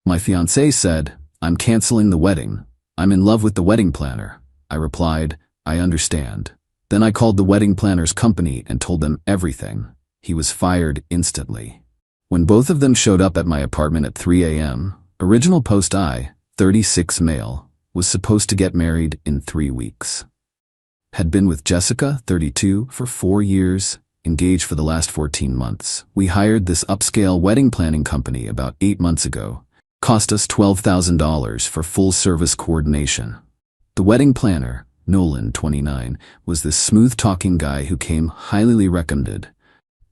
My fiancé said, "I'm canceling the wedding. I'm in love with the wedding planner." I replied, "I understand." Then I called the wedding planner's company and told them everything. He was fired instantly. When both of them showed up at my apartment at 3 a.m., original post I, 36 male, was supposed to get married in 3 weeks. Had been with Jessica, 32, for 4 years, engaged for the last 14 months. We hired this upscale wedding planning company about 8 months ago. Cost us $12,000 for full-service coordination. The wedding planner, Nolan, 29, was this smooth-talking guy who came highly recommended.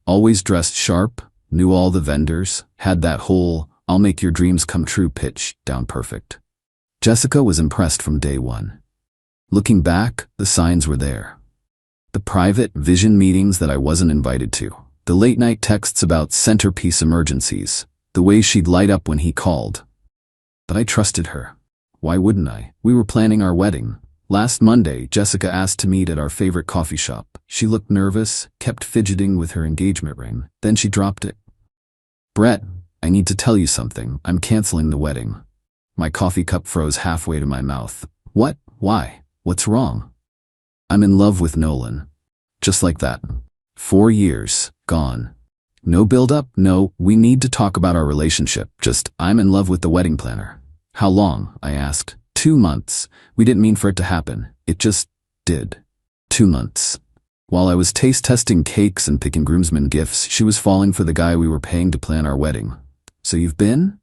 Always dressed sharp, knew all the vendors, had that whole "I'll make your dreams come true" pitch down perfect. Jessica was impressed from day one. Looking back, the signs were there. The private vision meetings that I wasn't invited to. The late-night texts about centerpiece emergencies. The way she'd light up when he called. But I trusted her. Why wouldn't I? We were planning our wedding. Last Monday, Jessica asked to meet at our favorite coffee shop. She looked nervous, kept fidgeting with her engagement ring. Then she dropped it. "Brett, I need to tell you something. I'm canceling the wedding." My coffee cup froze halfway to my mouth. "What? Why? What's wrong?" "I'm in love with Nolan." Just like that. 4 years, gone. No build-up, no, "We need to talk about our relationship." Just, "I'm in love with the wedding planner." "How long?" I asked. 2 months. We didn't mean for it to happen. It just did. 2 months. While I was taste-testing cakes and picking groomsmen gifts, she was falling for the guy we were paying to plan our wedding. "So you've been?"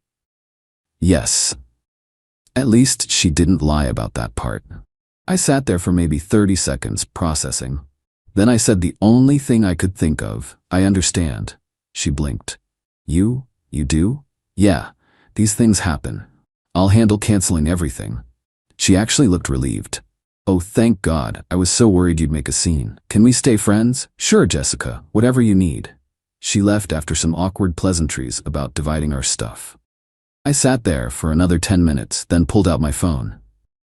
"Yes." At least she didn't lie about that part. I sat there for maybe 30 seconds, processing. Then I said the only thing I could think of, "I understand." She blinked. You do?" "Yeah, these things happen. I'll handle canceling everything." She actually looked relieved. "Oh, thank God, I was so worried you'd make a scene. Can we stay friends?" "Sure, Jessica, whatever you need." She left after some awkward pleasantries about dividing our stuff. I sat there for another 10 minutes, then pulled out my phone.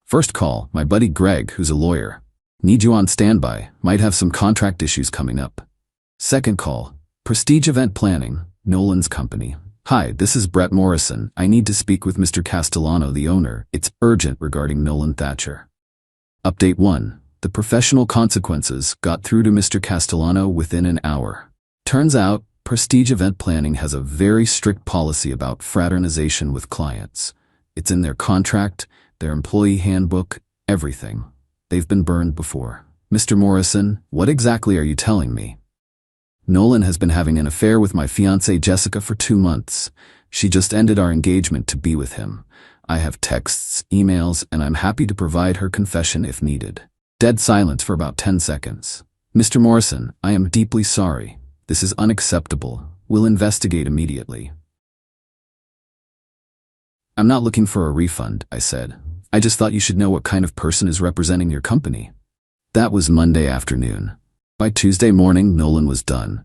First call, my buddy Greg, who's a lawyer. "Need you on standby, might have some contract issues coming up." Second call, Prestige Event Planning, Nolan's company. "Hi, this is Brett Morrison. I need to speak with Mr. Castellano, the owner. It's urgent regarding Nolan Thatcher." Update 1. The professional consequences got through to Mr. Castellano within an hour. Turns out, Prestige Event Planning has a very strict policy about fraternization with clients. It's in their contract, their employee handbook, everything. They've been burned before. "Mr. Morrison, what exactly are you telling me?" "Nolan has been having an affair with my fiancée Jessica for 2 months. She just ended our engagement to be with him. I have texts, emails, and I'm happy to provide her confession if needed." Dead silence for about 10 seconds. "Mr. Morrison, I am deeply sorry. This is unacceptable. We'll investigate immediately." "I'm not looking for a refund," I said. "I just thought you should know what kind of person is representing your company." That was Monday afternoon. By Tuesday morning, Nolan was done.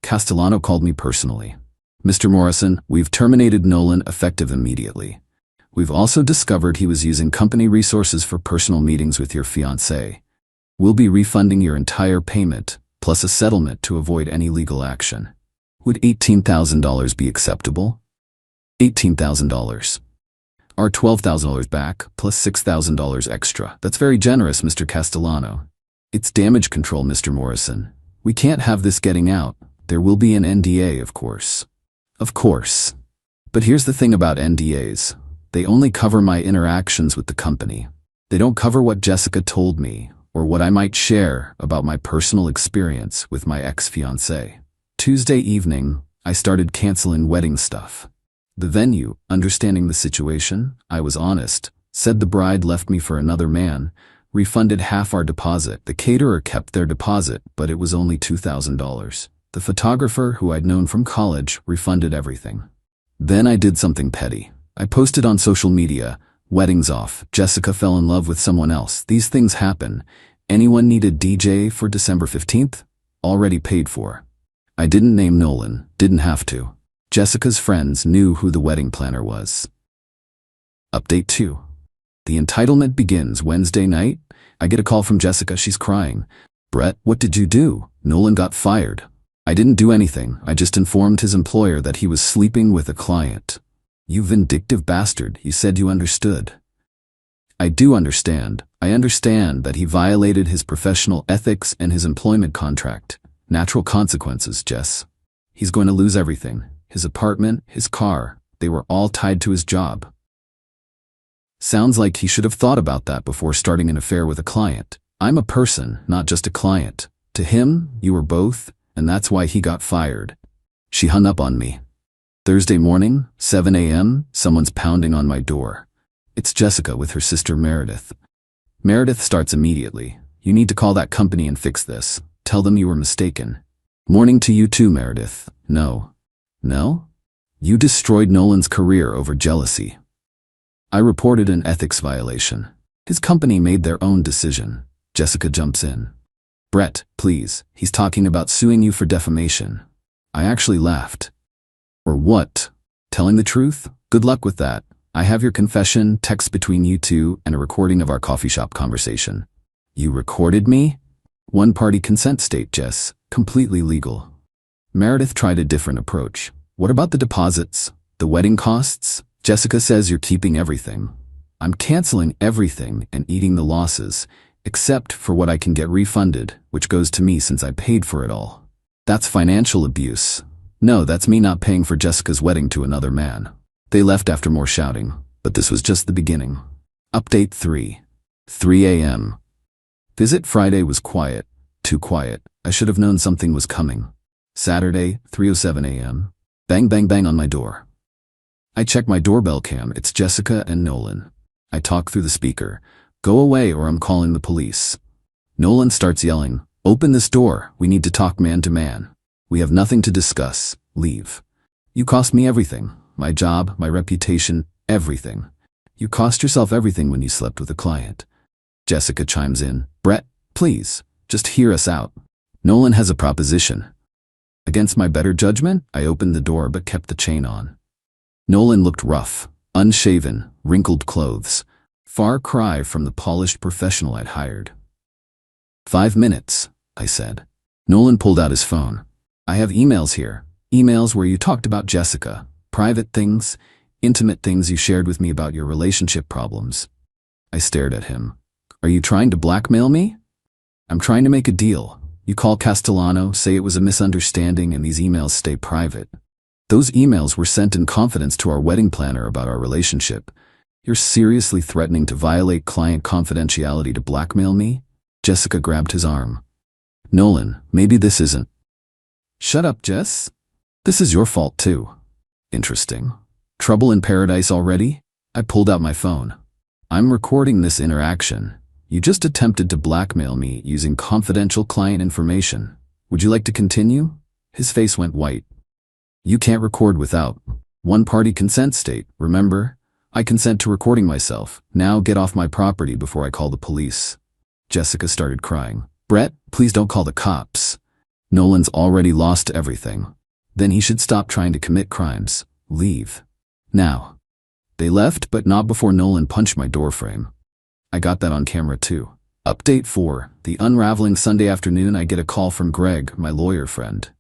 Castellano called me personally. "Mr. Morrison, we've terminated Nolan effective immediately. We've also discovered he was using company resources for personal meetings with your fiancée. We'll be refunding your entire payment, plus a settlement to avoid any legal action." "Would $18,000 be acceptable?" $18,000. "Our $12,000 back, plus $6,000 extra. That's very generous, Mr. Castellano." "It's damage control, Mr. Morrison. We can't have this getting out. There will be an NDA, of course." "Of course. But here's the thing about NDAs. They only cover my interactions with the company. They don't cover what Jessica told me, or what I might share about my personal experience with my ex-fiancé." Tuesday evening, I started canceling wedding stuff. The venue, understanding the situation, I was honest, said the bride left me for another man, refunded half our deposit. The caterer kept their deposit, but it was only $2,000. The photographer, who I'd known from college, refunded everything. Then I did something petty. I posted on social media, "Wedding's off. Jessica fell in love with someone else. These things happen. Anyone need a DJ for December 15th? Already paid for." I didn't name Nolan, didn't have to. Jessica's friends knew who the wedding planner was. Update 2. The entitlement begins Wednesday night. I get a call from Jessica. She's crying. "Brett, what did you do? Nolan got fired." "I didn't do anything. I just informed his employer that he was sleeping with a client." You vindictive bastard, you said you understood. I do understand. I understand that he violated his professional ethics and his employment contract. Natural consequences, Jess. He's going to lose everything. His apartment, his car, they were all tied to his job. Sounds like he should have thought about that before starting an affair with a client. I'm a person, not just a client. To him, you were both, and that's why he got fired. She hung up on me. Thursday morning, 7 a.m., someone's pounding on my door. It's Jessica with her sister Meredith. Meredith starts immediately. You need to call that company and fix this. Tell them you were mistaken. Morning to you too, Meredith. No. No? You destroyed Nolan's career over jealousy. I reported an ethics violation. His company made their own decision. Jessica jumps in. Brett, please, he's talking about suing you for defamation. I actually laughed. Or what? Telling the truth? Good luck with that. I have your confession, text between you two, and a recording of our coffee shop conversation. You recorded me? One-party consent state, Jess. Completely legal. Meredith tried a different approach. What about the deposits? The wedding costs? Jessica says you're keeping everything. I'm canceling everything and eating the losses, except for what I can get refunded, which goes to me since I paid for it all. That's financial abuse. No, that's me not paying for Jessica's wedding to another man. They left after more shouting, but this was just the beginning. Update 3. 3 a.m. Visit Friday was quiet. Too quiet. I should have known something was coming. Saturday, 3:07 a.m. Bang bang bang on my door. I check my doorbell cam. It's Jessica and Nolan. I talk through the speaker. Go away or I'm calling the police. Nolan starts yelling, open this door. We need to talk man to man. We have nothing to discuss. Leave. You cost me everything. My job, my reputation, everything. You cost yourself everything when you slept with a client. Jessica chimes in. Brett, please, just hear us out. Nolan has a proposition. Against my better judgment, I opened the door but kept the chain on. Nolan looked rough, unshaven, wrinkled clothes. Far cry from the polished professional I'd hired. 5 minutes, I said. Nolan pulled out his phone. I have emails here. Emails where you talked about Jessica. Private things, intimate things you shared with me about your relationship problems. I stared at him. Are you trying to blackmail me? I'm trying to make a deal. You call Castellano, say it was a misunderstanding and these emails stay private. Those emails were sent in confidence to our wedding planner about our relationship. You're seriously threatening to violate client confidentiality to blackmail me? Jessica grabbed his arm. Nolan, maybe this isn't. Shut up, Jess. This is your fault too. Interesting. Trouble in paradise already? I pulled out my phone. I'm recording this interaction. You just attempted to blackmail me using confidential client information. Would you like to continue? His face went white. You can't record without one-party consent state, remember? I consent to recording myself. Now get off my property before I call the police. Jessica started crying. Brett, please don't call the cops. Nolan's already lost everything. Then he should stop trying to commit crimes. Leave. Now. They left, but not before Nolan punched my doorframe. I got that on camera too. Update 4. The unraveling Sunday afternoon, I get a call from Greg, my lawyer friend.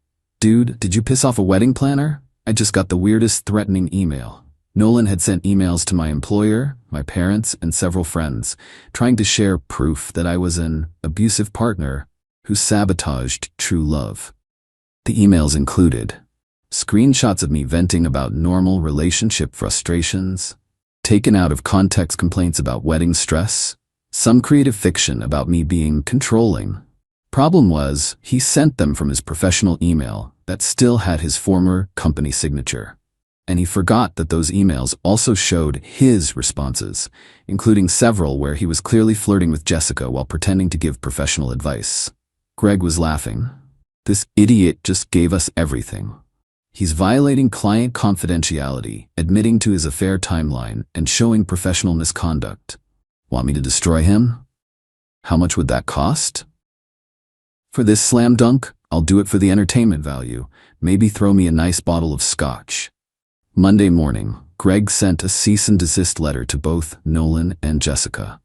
Dude, did you piss off a wedding planner? I just got the weirdest threatening email. Nolan had sent emails to my employer, my parents, and several friends, trying to share proof that I was an abusive partner who sabotaged true love. The emails included screenshots of me venting about normal relationship frustrations, taken out of context complaints about wedding stress, some creative fiction about me being controlling. Problem was, he sent them from his professional email that still had his former company signature. And he forgot that those emails also showed his responses, including several where he was clearly flirting with Jessica while pretending to give professional advice. Greg was laughing. This idiot just gave us everything. He's violating client confidentiality, admitting to his affair timeline, and showing professional misconduct. Want me to destroy him? How much would that cost? For this slam dunk, I'll do it for the entertainment value. Maybe throw me a nice bottle of scotch. Monday morning, Greg sent a cease and desist letter to both Nolan and Jessica.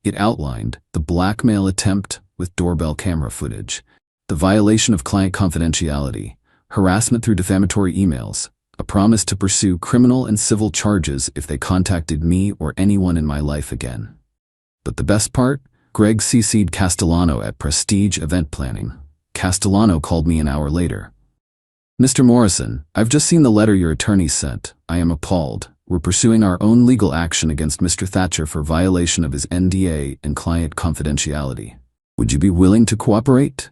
It outlined the blackmail attempt with doorbell camera footage, the violation of client confidentiality, harassment through defamatory emails, A promise to pursue criminal and civil charges if they contacted me or anyone in my life again. But the best part? Greg CC'd Castellano at Prestige Event Planning. Castellano called me an hour later. Mr. Morrison, I've just seen the letter your attorney sent. I am appalled. We're pursuing our own legal action against Mr. Thatcher for violation of his NDA and client confidentiality. Would you be willing to cooperate?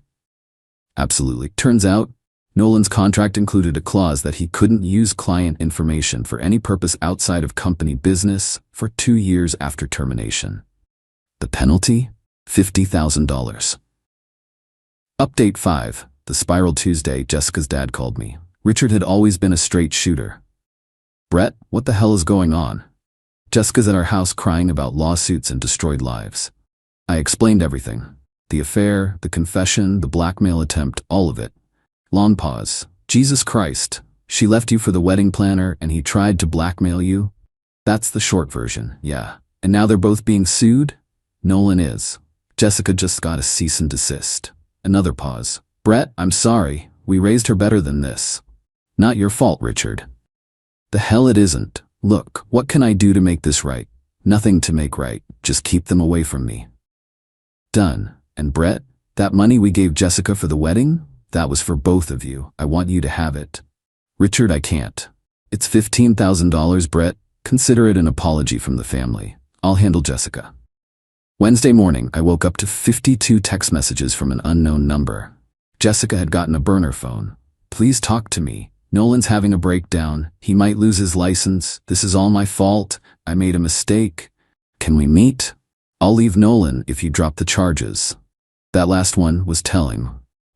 Absolutely. Turns out, Nolan's contract included a clause that he couldn't use client information for any purpose outside of company business for 2 years after termination. The penalty? $50,000. Update 5. The Spiral Tuesday. Jessica's dad called me. Richard had always been a straight shooter. Brett, what the hell is going on? Jessica's at our house crying about lawsuits and destroyed lives. I explained everything. The affair, the confession, the blackmail attempt, all of it. Long pause. Jesus Christ. She left you for the wedding planner and he tried to blackmail you? That's the short version, yeah. And now they're both being sued? Nolan is. Jessica just got a cease and desist. Another pause. Brett, I'm sorry. We raised her better than this. Not your fault, Richard. The hell it isn't. Look, what can I do to make this right? Nothing to make right. Just keep them away from me. Done. And Brett, that money we gave Jessica for the wedding? That was for both of you. I want you to have it. Richard, I can't. It's $15,000, Brett. Consider it an apology from the family. I'll handle Jessica. Wednesday morning, I woke up to 52 text messages from an unknown number. Jessica had gotten a burner phone. Please talk to me. Nolan's having a breakdown. He might lose his license. This is all my fault. I made a mistake. Can we meet? I'll leave Nolan if you drop the charges. That last one was telling.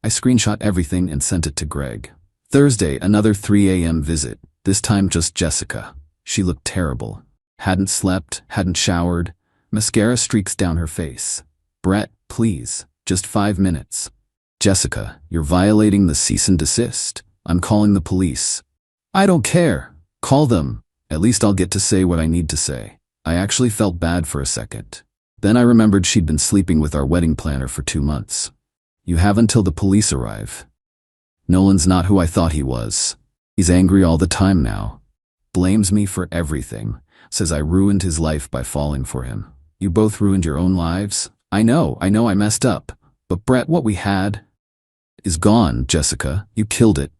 I screenshot everything and sent it to Greg. Thursday, another 3 a.m. visit. This time just Jessica. She looked terrible. Hadn't slept, hadn't showered. Mascara streaks down her face. Brett, please. Just 5 minutes. Jessica, you're violating the cease and desist. I'm calling the police. I don't care. Call them. At least I'll get to say what I need to say. I actually felt bad for a second. Then I remembered she'd been sleeping with our wedding planner for 2 months. You have until the police arrive. Nolan's not who I thought he was. He's angry all the time now. Blames me for everything. Says I ruined his life by falling for him. You both ruined your own lives. I know I messed up. But Brett, what we had is gone, Jessica. You killed it.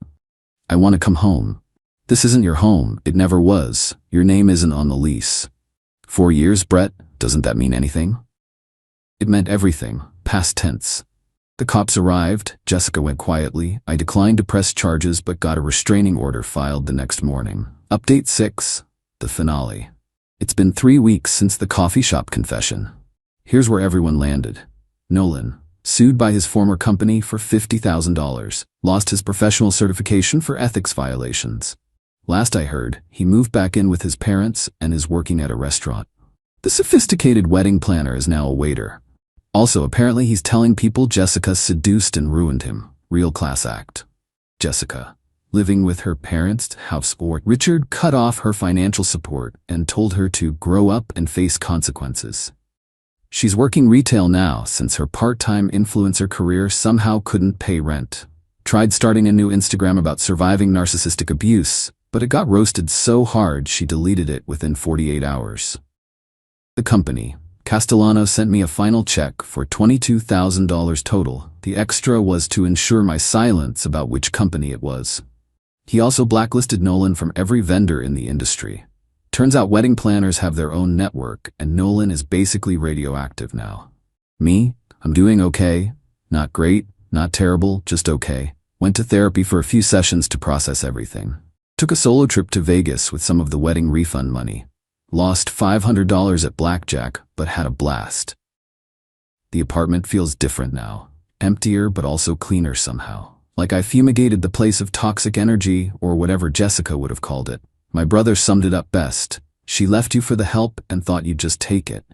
I want to come home. This isn't your home. It never was. Your name isn't on the lease. 4 years, Brett? Doesn't that mean anything? It meant everything. Past tense. The cops arrived. Jessica went quietly. I declined to press charges but got a restraining order filed the next morning. Update 6. The finale. It's been 3 weeks since the coffee shop confession. Here's where everyone landed. Nolan, sued by his former company for $50,000, lost his professional certification for ethics violations. Last I heard, he moved back in with his parents and is working at a restaurant. The sophisticated wedding planner is now a waiter. Also, apparently he's telling people Jessica seduced and ruined him. Real class act. Jessica, living with her parents' house or Richard cut off her financial support and told her to grow up and face consequences. She's working retail now since her part-time influencer career somehow couldn't pay rent. Tried starting a new Instagram about surviving narcissistic abuse, but it got roasted so hard she deleted it within 48 hours. The company, Castellano, sent me a final check for $22,000 total. The extra was to ensure my silence about which company it was. He also blacklisted Nolan from every vendor in the industry. Turns out wedding planners have their own network, and Nolan is basically radioactive now. Me? I'm doing okay. Not great, not terrible, just okay. Went to therapy for a few sessions to process everything. Took a solo trip to Vegas with some of the wedding refund money. Lost $500 at blackjack, but had a blast. The apartment feels different now. Emptier, but also cleaner somehow. Like I fumigated the place of toxic energy, or whatever Jessica would have called it. My brother summed it up best. She left you for the help and thought you'd just take it.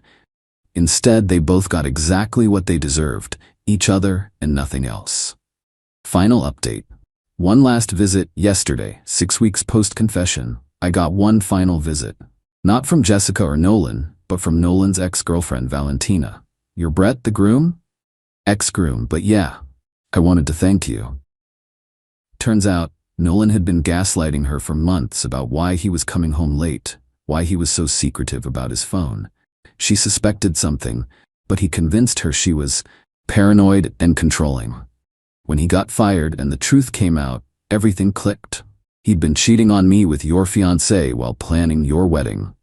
Instead, they both got exactly what they deserved, each other and nothing else. Final update. One last visit yesterday, 6 weeks post-confession. I got one final visit. Not from Jessica or Nolan, but from Nolan's ex-girlfriend Valentina. You're Brett, the groom? Ex-groom, but yeah. I wanted to thank you. Turns out, Nolan had been gaslighting her for months about why he was coming home late, why he was so secretive about his phone. She suspected something, but he convinced her she was paranoid and controlling. When he got fired and the truth came out, everything clicked. He'd been cheating on me with your fiancée while planning your wedding.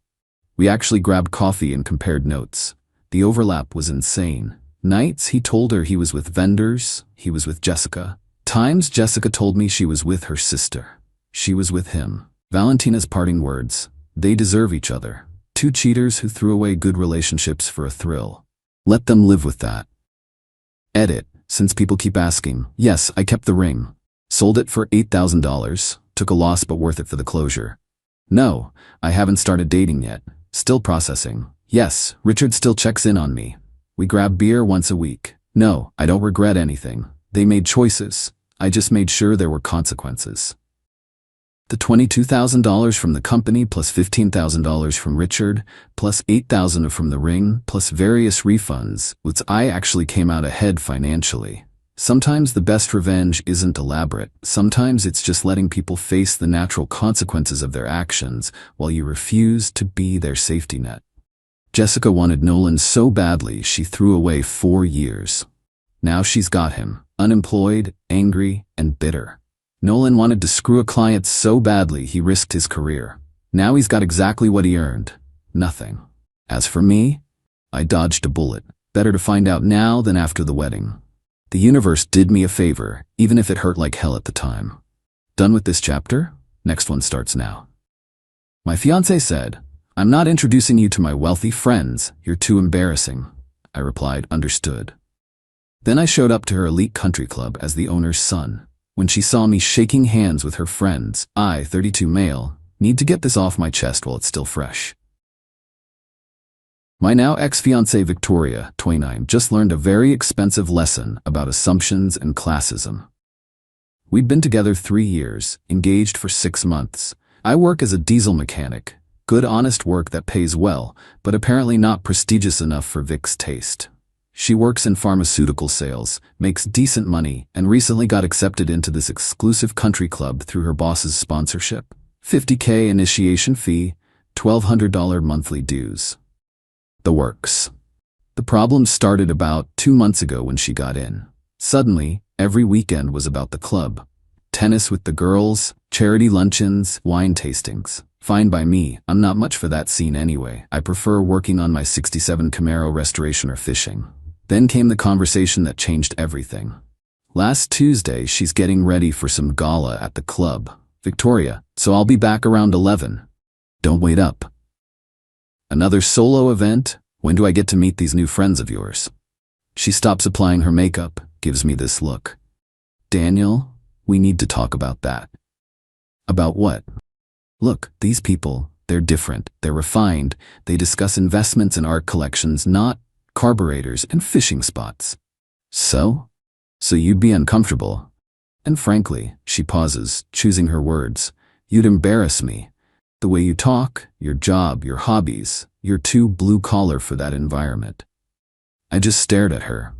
We actually grabbed coffee and compared notes. The overlap was insane. Nights he told her he was with vendors, he was with Jessica. Times Jessica told me she was with her sister. She was with him. Valentina's parting words: they deserve each other. Two cheaters who threw away good relationships for a thrill. Let them live with that. Edit, since people keep asking. Yes, I kept the ring. Sold it for $8,000. Took a loss but worth it for the closure. No, I haven't started dating yet. Still processing. Yes, Richard still checks in on me. We grab beer once a week. No, I don't regret anything. They made choices. I just made sure there were consequences. The $22,000 from the company plus $15,000 from Richard, plus $8,000 from the ring, plus various refunds, which I actually came out ahead financially. Sometimes the best revenge isn't elaborate. Sometimes it's just letting people face the natural consequences of their actions while you refuse to be their safety net. Jessica wanted Nolan so badly she threw away 4 years. Now she's got him, unemployed, angry, and bitter. Nolan wanted to screw a client so badly he risked his career. Now he's got exactly what he earned: nothing. As for me, I dodged a bullet. Better to find out now than after the wedding. The universe did me a favor, even if it hurt like hell at the time. Done with this chapter? Next one starts now. My fiancé said, "I'm not introducing you to my wealthy friends. You're too embarrassing." I replied, "Understood." Then I showed up to her elite country club as the owner's son. When she saw me shaking hands with her friends, I, 32 male, need to get this off my chest while it's still fresh. My now ex-fiancée Victoria, 29, just learned a very expensive lesson about assumptions and classism. We'd been together 3 years, engaged for 6 months. I work as a diesel mechanic, good honest work that pays well, but apparently not prestigious enough for Vic's taste. She works in pharmaceutical sales, makes decent money, and recently got accepted into this exclusive country club through her boss's sponsorship. $50K initiation fee, $1,200 monthly dues. The works. The problem started about 2 months ago when she got in. Suddenly, every weekend was about the club. Tennis with the girls, charity luncheons, wine tastings. Fine by me, I'm not much for that scene anyway. I prefer working on my '67 Camaro restoration or fishing. Then came the conversation that changed everything. Last Tuesday, she's getting ready for some gala at the club. Victoria, so I'll be back around 11. Don't wait up. Another solo event? When do I get to meet these new friends of yours? She stops applying her makeup, gives me this look. Daniel, we need to talk about that. About what? Look, these people, they're different, they're refined, they discuss investments and art collections, not carburetors and fishing spots. So you'd be uncomfortable. And frankly, she pauses, choosing her words, you'd embarrass me. The way you talk, your job, your hobbies, you're too blue-collar for that environment. I just stared at her.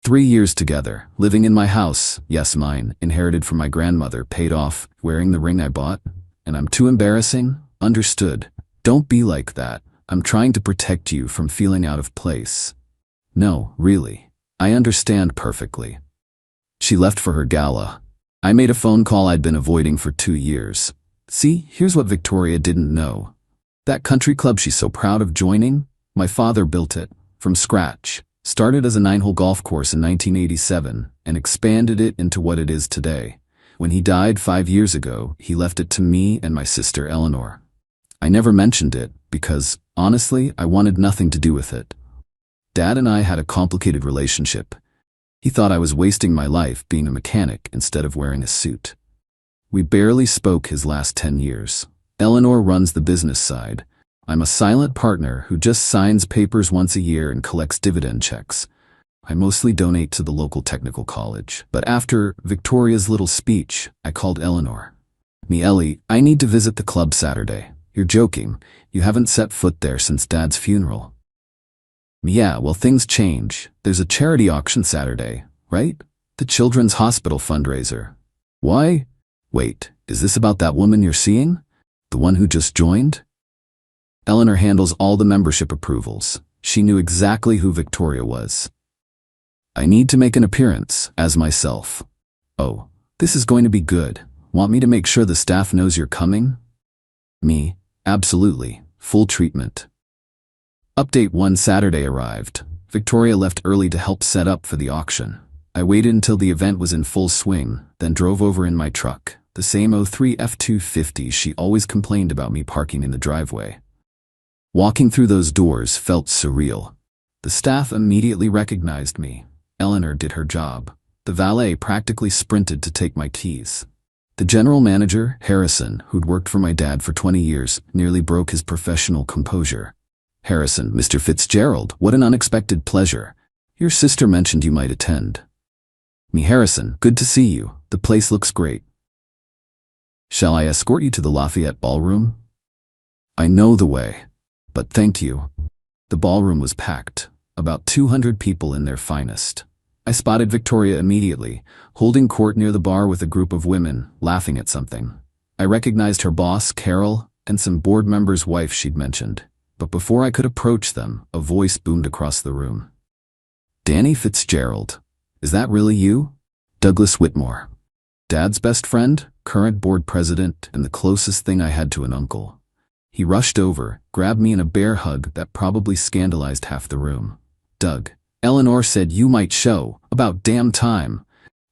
3 years together, living in my house, yes mine, inherited from my grandmother, paid off, wearing the ring I bought, and I'm too embarrassing? Understood. Don't be like that. I'm trying to protect you from feeling out of place. No, really. I understand perfectly. She left for her gala. I made a phone call I'd been avoiding for 2 years. See, here's what Victoria didn't know. That country club she's so proud of joining, my father built it, from scratch. Started as a 9-hole golf course in 1987 and expanded it into what it is today. When he died 5 years ago, he left it to me and my sister Eleanor. I never mentioned it because, honestly, I wanted nothing to do with it. Dad and I had a complicated relationship. He thought I was wasting my life being a mechanic instead of wearing a suit. We barely spoke his last 10 years. Eleanor runs the business side. I'm a silent partner who just signs papers once a year and collects dividend checks. I mostly donate to the local technical college. But after Victoria's little speech, I called Eleanor. Me, Ellie, I need to visit the club Saturday. You're joking. You haven't set foot there since Dad's funeral. Yeah, well, things change. There's a charity auction Saturday, right? The Children's Hospital fundraiser. Why? Wait, is this about that woman you're seeing? The one who just joined? Eleanor handles all the membership approvals. She knew exactly who Victoria was. I need to make an appearance, as myself. Oh, this is going to be good. Want me to make sure the staff knows you're coming? Me, absolutely, full treatment. Update 1 Saturday arrived. Victoria left early to help set up for the auction. I waited until the event was in full swing, then drove over in my truck, the same 03 F250 she always complained about me parking in the driveway. Walking through those doors felt surreal. The staff immediately recognized me. Eleanor did her job. The valet practically sprinted to take my keys. The general manager, Harrison, who'd worked for my dad for 20 years, nearly broke his professional composure. Harrison, Mr. Fitzgerald, what an unexpected pleasure. Your sister mentioned you might attend. Me, Harrison, good to see you. The place looks great. Shall I escort you to the Lafayette Ballroom? I know the way, but thank you. The ballroom was packed, about 200 people in their finest. I spotted Victoria immediately, holding court near the bar with a group of women, laughing at something. I recognized her boss, Carol, and some board member's wife she'd mentioned. But before I could approach them, a voice boomed across the room. Danny Fitzgerald. Is that really you? Douglas Whitmore. Dad's best friend, current board president, and the closest thing I had to an uncle. He rushed over, grabbed me in a bear hug that probably scandalized half the room. Doug, Eleanor said you might show. About damn time.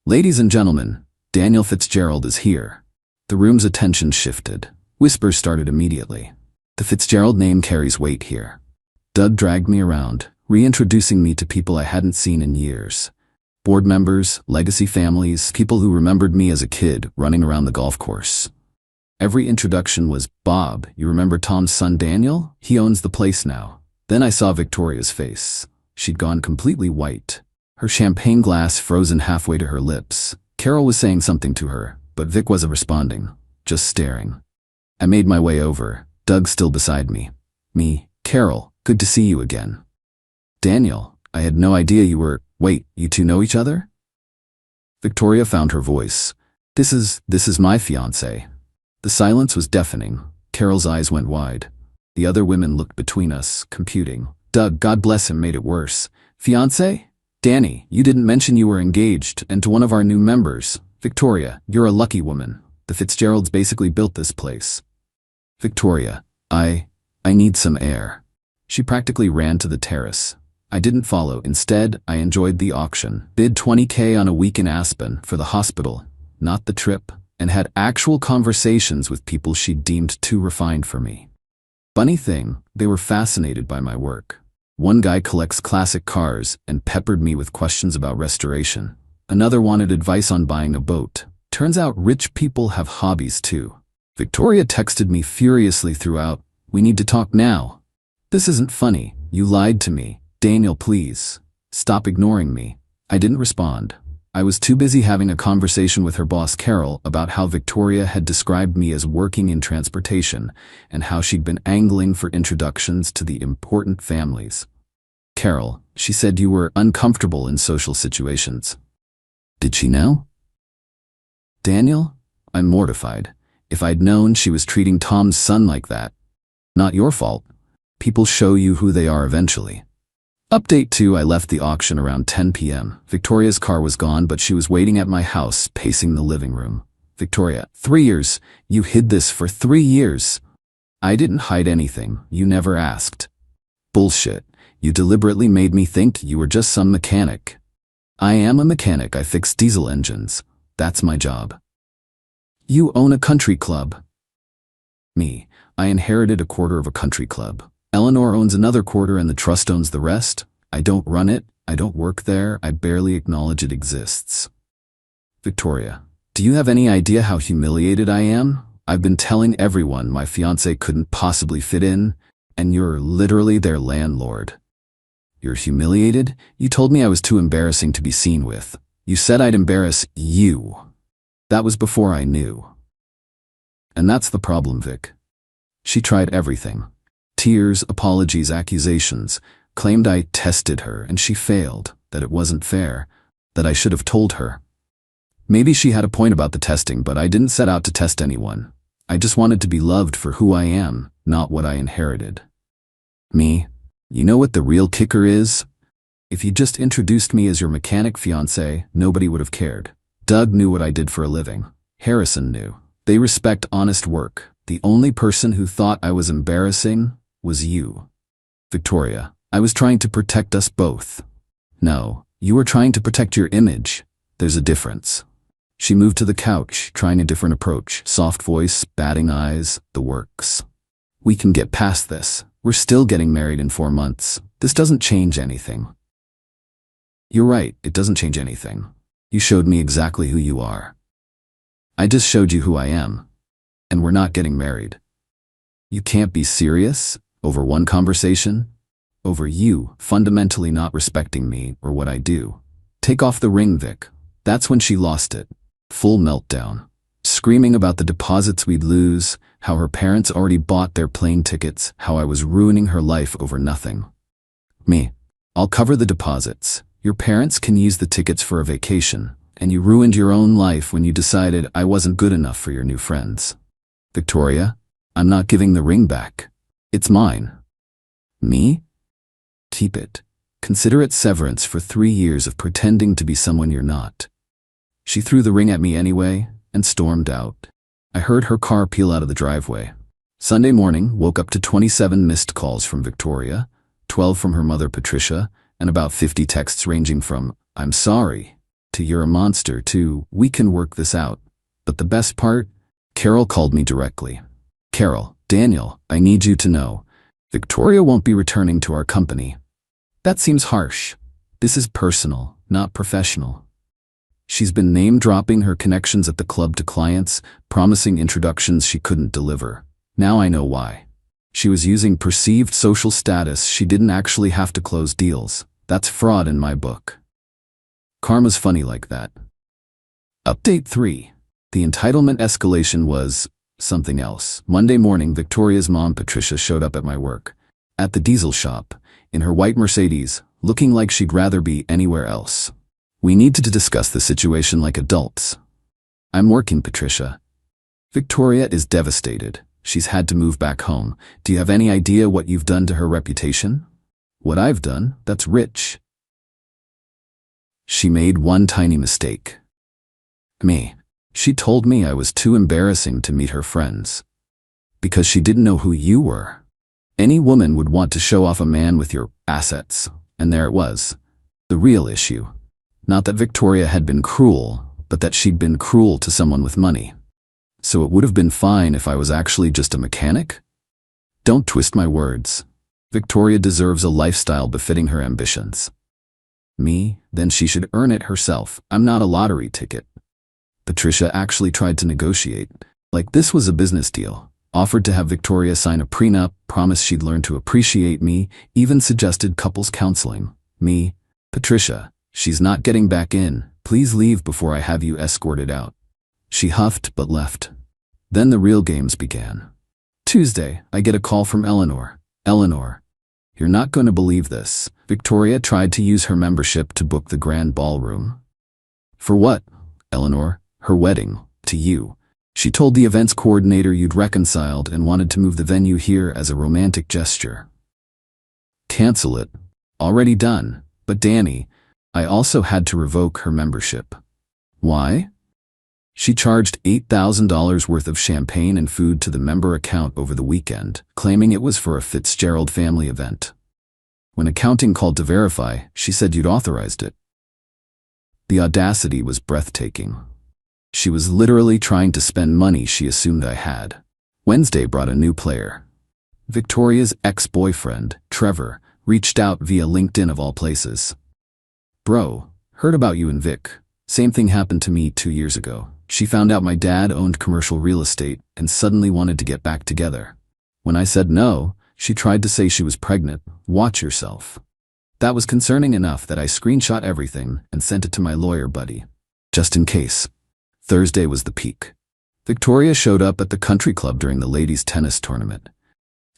Ladies and gentlemen, Daniel Fitzgerald is here. The room's attention shifted. Whispers started immediately. The Fitzgerald name carries weight here. Doug dragged me around, reintroducing me to people I hadn't seen in years. Board members, legacy families, people who remembered me as a kid running around the golf course. Every introduction was, Bob, you remember Tom's son Daniel? He owns the place now. Then I saw Victoria's face. She'd gone completely white. Her champagne glass frozen halfway to her lips. Carol was saying something to her, but Vic wasn't responding, just staring. I made my way over, Doug still beside me. Me, Carol, good to see you again. Daniel, I had no idea you were… Wait, you two know each other? Victoria found her voice. This is my fiancé. The silence was deafening. Carol's eyes went wide. The other women looked between us, computing. Doug, God bless him, made it worse. Fiancé? Danny, you didn't mention you were engaged, and to one of our new members. Victoria, you're a lucky woman. The Fitzgeralds basically built this place. Victoria, I need some air. She practically ran to the terrace. I didn't follow. Instead, I enjoyed the auction, bid $20K on a week in Aspen for the hospital, not the trip, and had actual conversations with people she deemed too refined for me. Funny thing, they were fascinated by my work. One guy collects classic cars and peppered me with questions about restoration. Another wanted advice on buying a boat. Turns out rich people have hobbies too. Victoria texted me furiously throughout, we need to talk now. This isn't funny. You lied to me. Daniel, please. Stop ignoring me. I didn't respond. I was too busy having a conversation with her boss Carol about how Victoria had described me as working in transportation and how she'd been angling for introductions to the important families. Carol, she said you were uncomfortable in social situations. Did she know? Daniel, I'm mortified. If I'd known she was treating Tom's son like that. Not your fault. People show you who they are eventually. Update 2, I left the auction around 10 p.m. Victoria's car was gone, but she was waiting at my house, pacing the living room. Victoria, 3 years. You hid this for 3 years. I didn't hide anything. You never asked. Bullshit. You deliberately made me think you were just some mechanic. I am a mechanic. I fix diesel engines. That's my job. You own a country club. Me. I inherited a quarter of a country club. Eleanor owns another quarter and the trust owns the rest. I don't run it. I don't work there. I barely acknowledge it exists. Victoria, do you have any idea how humiliated I am? I've been telling everyone my fiancé couldn't possibly fit in, and you're literally their landlord. You're humiliated? You told me I was too embarrassing to be seen with. You said I'd embarrass you. That was before I knew. And that's the problem, Vic. She tried everything. Tears, apologies, accusations, claimed I tested her and she failed, that it wasn't fair, that I should have told her. Maybe she had a point about the testing, but I didn't set out to test anyone. I just wanted to be loved for who I am, not what I inherited. Me? You know what the real kicker is? If you just introduced me as your mechanic fiancé, nobody would have cared. Doug knew what I did for a living. Harrison knew. They respect honest work. The only person who thought I was embarrassing was you. Victoria, I was trying to protect us both. No, you were trying to protect your image. There's a difference. She moved to the couch, trying a different approach. Soft voice, batting eyes, the works. We can get past this. We're still getting married in 4 months. This doesn't change anything. You're right, it doesn't change anything. You showed me exactly who you are. I just showed you who I am. And we're not getting married. You can't be serious? Over one conversation? Over you fundamentally not respecting me or what I do. Take off the ring, Vic. That's when she lost it. Full meltdown. Screaming about the deposits we'd lose, how her parents already bought their plane tickets, how I was ruining her life over nothing. Me. I'll cover the deposits. Your parents can use the tickets for a vacation, and you ruined your own life when you decided I wasn't good enough for your new friends. Victoria, I'm not giving the ring back. It's mine. Me? Keep it. Consider it severance for 3 years of pretending to be someone you're not. She threw the ring at me anyway and stormed out. I heard her car peel out of the driveway. Sunday morning, woke up to 27 missed calls from Victoria, 12 from her mother Patricia, and about 50 texts ranging from, "I'm sorry," to "You're a monster," to "We can work this out." But the best part? Carol called me directly. "Carol, Daniel, I need you to know. Victoria won't be returning to our company." That seems harsh. This is personal, not professional. She's been name-dropping her connections at the club to clients, promising introductions she couldn't deliver. Now I know why. She was using perceived social status. She didn't actually have to close deals. That's fraud in my book. Karma's funny like that. Update 3. The entitlement escalation was something else. Monday morning, Victoria's mom, Patricia, showed up at my work. At the diesel shop, in her white Mercedes, looking like she'd rather be anywhere else. "We need to discuss the situation like adults." "I'm working, Patricia." Victoria is devastated. She's had to move back home. "Do you have any idea what you've done to her reputation?" "What I've done? That's rich." She made one tiny mistake. Me. She told me I was too embarrassing to meet her friends. Because she didn't know who you were. Any woman would want to show off a man with your assets, and there it was. The real issue. Not that Victoria had been cruel, but that she'd been cruel to someone with money. So it would have been fine if I was actually just a mechanic? Don't twist my words. Victoria deserves a lifestyle befitting her ambitions. Me? Then she should earn it herself. I'm not a lottery ticket. Patricia actually tried to negotiate, like this was a business deal. Offered to have Victoria sign a prenup, promised she'd learn to appreciate me, even suggested couples counseling. Me? Patricia, she's not getting back in. Please leave before I have you escorted out. She huffed but left. Then the real games began. Tuesday, I get a call from Eleanor. "Eleanor, you're not going to believe this. Victoria tried to use her membership to book the grand ballroom." "For what, Eleanor?" "Her wedding, to you. She told the events coordinator you'd reconciled and wanted to move the venue here as a romantic gesture." "Cancel it." "Already done. But Danny, I also had to revoke her membership." "Why?" "She charged $8,000 worth of champagne and food to the member account over the weekend, claiming it was for a Fitzgerald family event. When accounting called to verify, she said you'd authorized it." The audacity was breathtaking. She was literally trying to spend money she assumed I had. Wednesday brought a new player. Victoria's ex-boyfriend, Trevor, reached out via LinkedIn of all places. "Bro, heard about you and Vic. Same thing happened to me 2 years ago. She found out my dad owned commercial real estate and suddenly wanted to get back together. When I said no, she tried to say she was pregnant. Watch yourself." That was concerning enough that I screenshot everything and sent it to my lawyer buddy. Just in case. Thursday was the peak. Victoria showed up at the country club during the ladies' tennis tournament.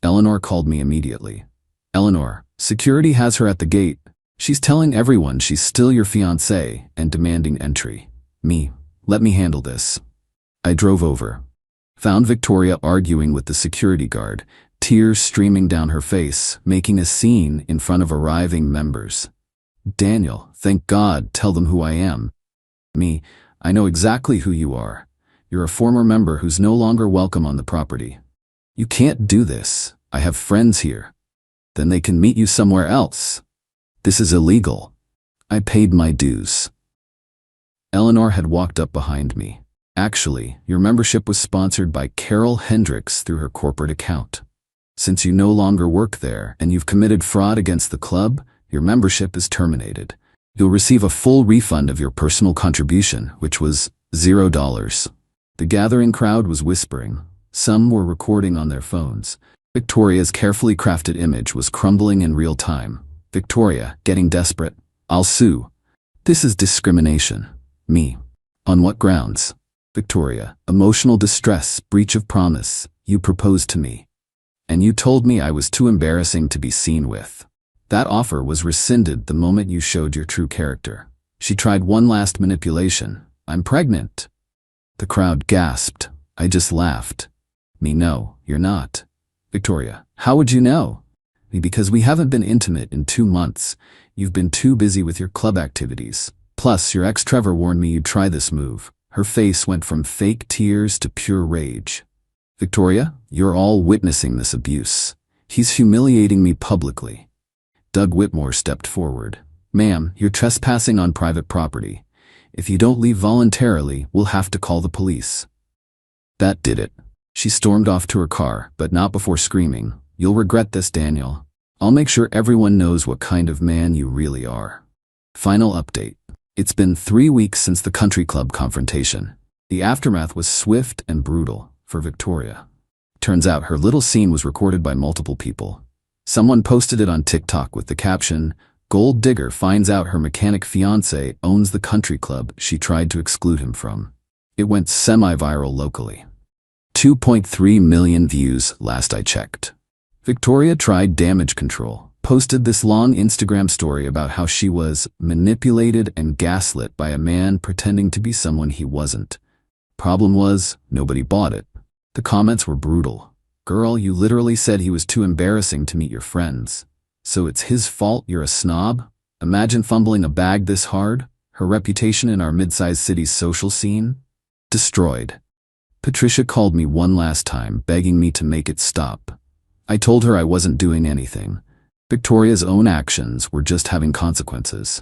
Eleanor called me immediately. "Eleanor, security has her at the gate. She's telling everyone she's still your fiancée and demanding entry." Me. Let me handle this. I drove over. Found Victoria arguing with the security guard, tears streaming down her face, making a scene in front of arriving members. Daniel, thank God, tell them who I am. Me, I know exactly who you are. You're a former member who's no longer welcome on the property. You can't do this. I have friends here. Then they can meet you somewhere else. This is illegal. I paid my dues. Eleanor had walked up behind me. Actually, your membership was sponsored by Carol Hendricks through her corporate account. Since you no longer work there and you've committed fraud against the club, your membership is terminated. You'll receive a full refund of your personal contribution, which was $0. The gathering crowd was whispering. Some were recording on their phones. Victoria's carefully crafted image was crumbling in real time. Victoria, getting desperate. I'll sue. This is discrimination. Me. On what grounds? Victoria, emotional distress, breach of promise. You proposed to me. And you told me I was too embarrassing to be seen with. That offer was rescinded the moment you showed your true character. She tried one last manipulation. I'm pregnant. The crowd gasped. I just laughed. Me, no, you're not. Victoria, how would you know? Me, because we haven't been intimate in 2 months. You've been too busy with your club activities. Plus, your ex Trevor warned me you'd try this move. Her face went from fake tears to pure rage. Victoria, you're all witnessing this abuse. He's humiliating me publicly. Doug Whitmore stepped forward. Ma'am, you're trespassing on private property. If you don't leave voluntarily, we'll have to call the police. That did it. She stormed off to her car, but not before screaming, You'll regret this, Daniel. I'll make sure everyone knows what kind of man you really are. Final update. It's been 3 weeks since the country club confrontation. The aftermath was swift and brutal for Victoria. Turns out her little scene was recorded by multiple people. Someone posted it on TikTok with the caption, Gold digger finds out her mechanic fiancé owns the country club she tried to exclude him from. It went semi-viral locally. 2.3 million views last I checked. Victoria tried damage control, posted this long Instagram story about how she was manipulated and gaslit by a man pretending to be someone he wasn't. Problem was, nobody bought it. The comments were brutal. Girl, you literally said he was too embarrassing to meet your friends. So it's his fault you're a snob? Imagine fumbling a bag this hard? Her reputation in our mid-sized city's social scene? Destroyed. Patricia called me one last time, begging me to make it stop. I told her I wasn't doing anything. Victoria's own actions were just having consequences.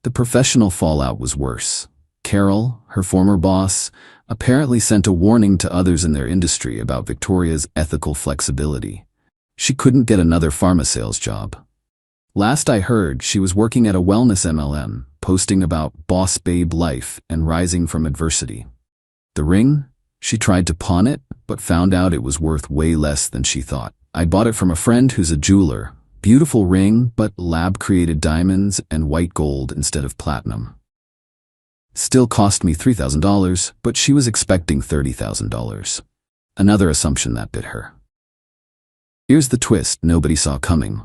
The professional fallout was worse. Carol, her former boss, apparently sent a warning to others in their industry about Victoria's ethical flexibility. She couldn't get another pharma sales job. Last I heard, she was working at a wellness MLM, posting about boss babe life and rising from adversity. The ring? She tried to pawn it, but found out it was worth way less than she thought. I bought it from a friend who's a jeweler. Beautiful ring, but lab-created diamonds and white gold instead of platinum. Still cost me $3,000, but she was expecting $30,000. Another assumption that bit her. Here's the twist nobody saw coming.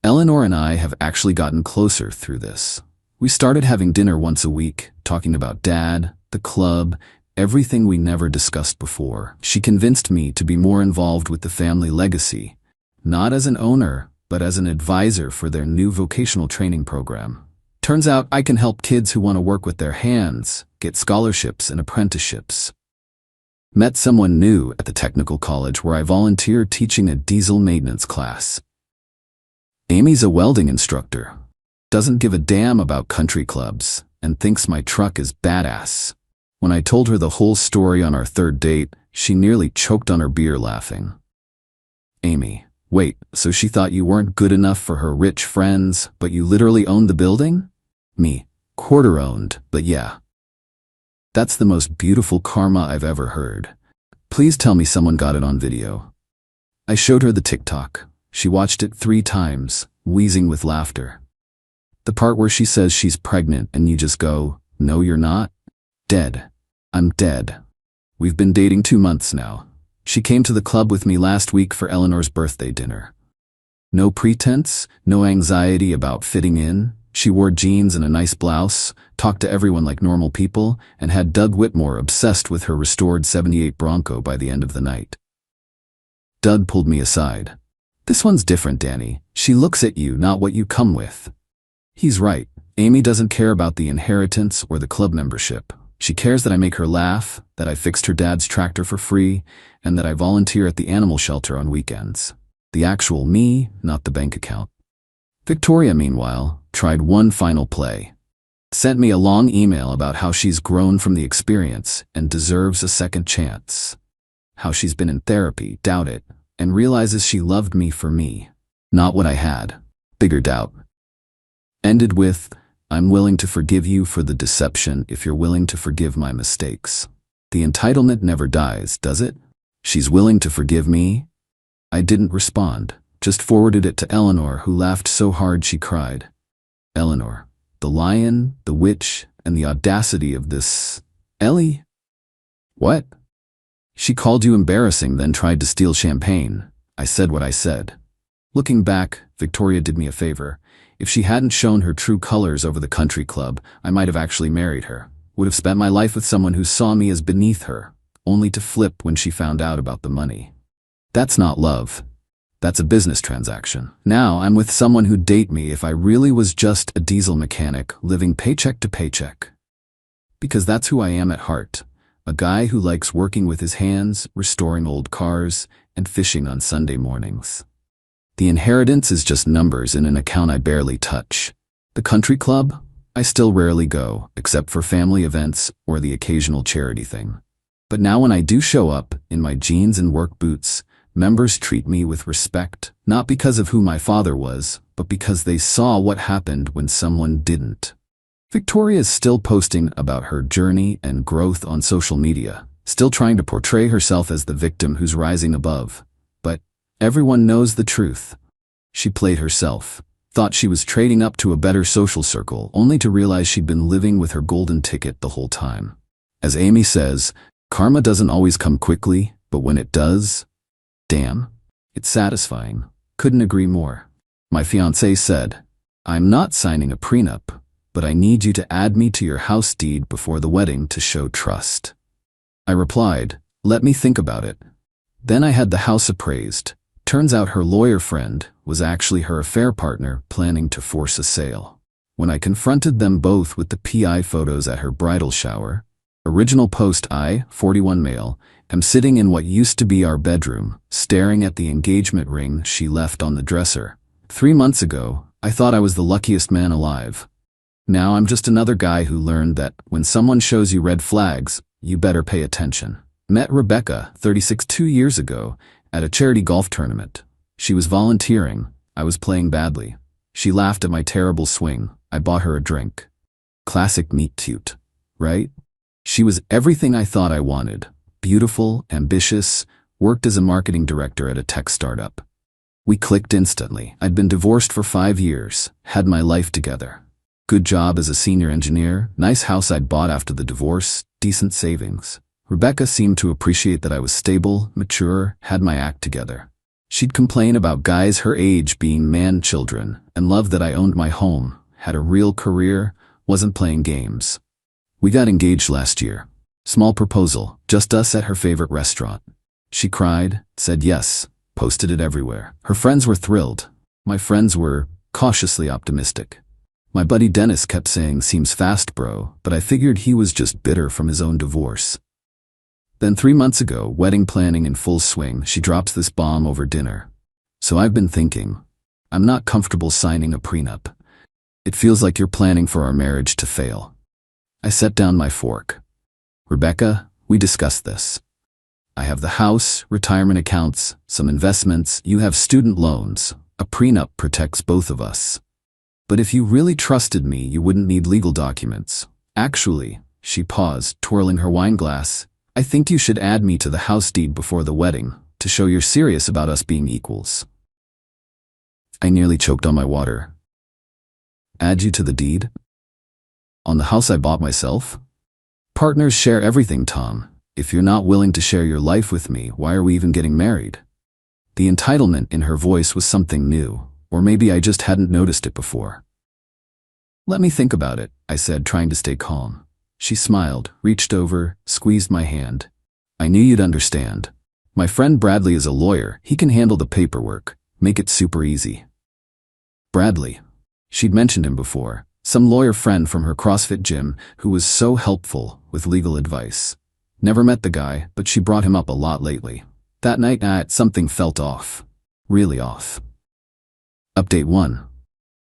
Eleanor and I have actually gotten closer through this. We started having dinner once a week, talking about Dad, the club, everything we never discussed before. She convinced me to be more involved with the family legacy, not as an owner, but as an advisor for their new vocational training program. Turns out I can help kids who want to work with their hands, get scholarships and apprenticeships. Met someone new at the technical college where I volunteered teaching a diesel maintenance class. Amy's a welding instructor, doesn't give a damn about country clubs, and thinks my truck is badass. When I told her the whole story on our third date, she nearly choked on her beer laughing. Amy, wait, so she thought you weren't good enough for her rich friends, but you literally owned the building? Me, quarter-owned, but yeah. That's the most beautiful karma I've ever heard. Please tell me someone got it on video. I showed her the TikTok. She watched it 3 times, wheezing with laughter. The part where she says she's pregnant and you just go, no you're not? Dead. I'm dead. We've been dating 2 months now. She came to the club with me last week for Eleanor's birthday dinner. No pretense, no anxiety about fitting in, She wore jeans and a nice blouse, talked to everyone like normal people, and had Doug Whitmore obsessed with her restored '78 Bronco by the end of the night. Doug pulled me aside. "This one's different, Danny. She looks at you, not what you come with." He's right. Amy doesn't care about the inheritance or the club membership. She cares that I make her laugh, that I fixed her dad's tractor for free, and that I volunteer at the animal shelter on weekends. The actual me, not the bank account. Victoria, meanwhile, tried one final play. Sent me a long email about how she's grown from the experience and deserves a second chance. How she's been in therapy, doubt it, and realizes she loved me for me, not what I had. Bigger doubt. Ended with, "I'm willing to forgive you for the deception if you're willing to forgive my mistakes." The entitlement never dies, does it? She's willing to forgive me? I didn't respond, just forwarded it to Eleanor, who laughed so hard she cried. Eleanor, the lion, the witch, and the audacity of this. Ellie? What? She called you embarrassing, then tried to steal champagne. I said what I said. Looking back, Victoria did me a favor. If she hadn't shown her true colors over the country club, I might have actually married her. Would have spent my life with someone who saw me as beneath her, only to flip when she found out about the money. That's not love. That's a business transaction. Now I'm with someone who'd date me if I really was just a diesel mechanic living paycheck to paycheck. Because that's who I am at heart. A guy who likes working with his hands, restoring old cars, and fishing on Sunday mornings. The inheritance is just numbers in an account I barely touch. The country club? I still rarely go, except for family events or the occasional charity thing. But now when I do show up, in my jeans and work boots, members treat me with respect, not because of who my father was, but because they saw what happened when someone didn't. Victoria is still posting about her journey and growth on social media, still trying to portray herself as the victim who's rising above. But everyone knows the truth. She played herself, thought she was trading up to a better social circle, only to realize she'd been living with her golden ticket the whole time. As Amy says, karma doesn't always come quickly, but when it does, damn, it's satisfying. Couldn't agree more. My fiancé said, "I'm not signing a prenup, but I need you to add me to your house deed before the wedding to show trust." I replied, "Let me think about it." Then I had the house appraised. Turns out her lawyer friend was actually her affair partner planning to force a sale. When I confronted them both with the PI photos at her bridal shower, original post, I, 41 male, am sitting in what used to be our bedroom, staring at the engagement ring she left on the dresser. 3 months ago, I thought I was the luckiest man alive. Now I'm just another guy who learned that when someone shows you red flags, you better pay attention. Met Rebecca, 36, 2 years ago, at a charity golf tournament. She was volunteering. I was playing badly. She laughed at my terrible swing. I bought her a drink. Classic meet cute, right? She was everything I thought I wanted. Beautiful, ambitious, worked as a marketing director at a tech startup. We clicked instantly. I'd been divorced for 5 years, had my life together. Good job as a senior engineer, nice house I'd bought after the divorce, decent savings. Rebecca seemed to appreciate that I was stable, mature, had my act together. She'd complain about guys her age being man-children, and loved that I owned my home, had a real career, wasn't playing games. We got engaged last year. Small proposal, just us at her favorite restaurant. She cried, said yes, posted it everywhere. Her friends were thrilled. My friends were cautiously optimistic. My buddy Dennis kept saying, "Seems fast, bro," but I figured he was just bitter from his own divorce. Then 3 months ago, wedding planning in full swing, she drops this bomb over dinner. So I've been thinking, I'm not comfortable signing a prenup. It feels like you're planning for our marriage to fail. I set down my fork. Rebecca, we discussed this. I have the house, retirement accounts, some investments, you have student loans. A prenup protects both of us. But if you really trusted me, you wouldn't need legal documents. Actually, she paused, twirling her wine glass, I think you should add me to the house deed before the wedding, to show you're serious about us being equals. I nearly choked on my water. Add you to the deed? On the house I bought myself? Partners share everything, Tom. If you're not willing to share your life with me, why are we even getting married? The entitlement in her voice was something new, or maybe I just hadn't noticed it before. Let me think about it, I said, trying to stay calm. She smiled, reached over, squeezed my hand. I knew you'd understand. My friend Bradley is a lawyer. He can handle the paperwork. Make it super easy. Bradley. She'd mentioned him before. Some lawyer friend from her CrossFit gym who was so helpful with legal advice. Never met the guy, but she brought him up a lot lately. That night, something felt off. Really off. Update 1.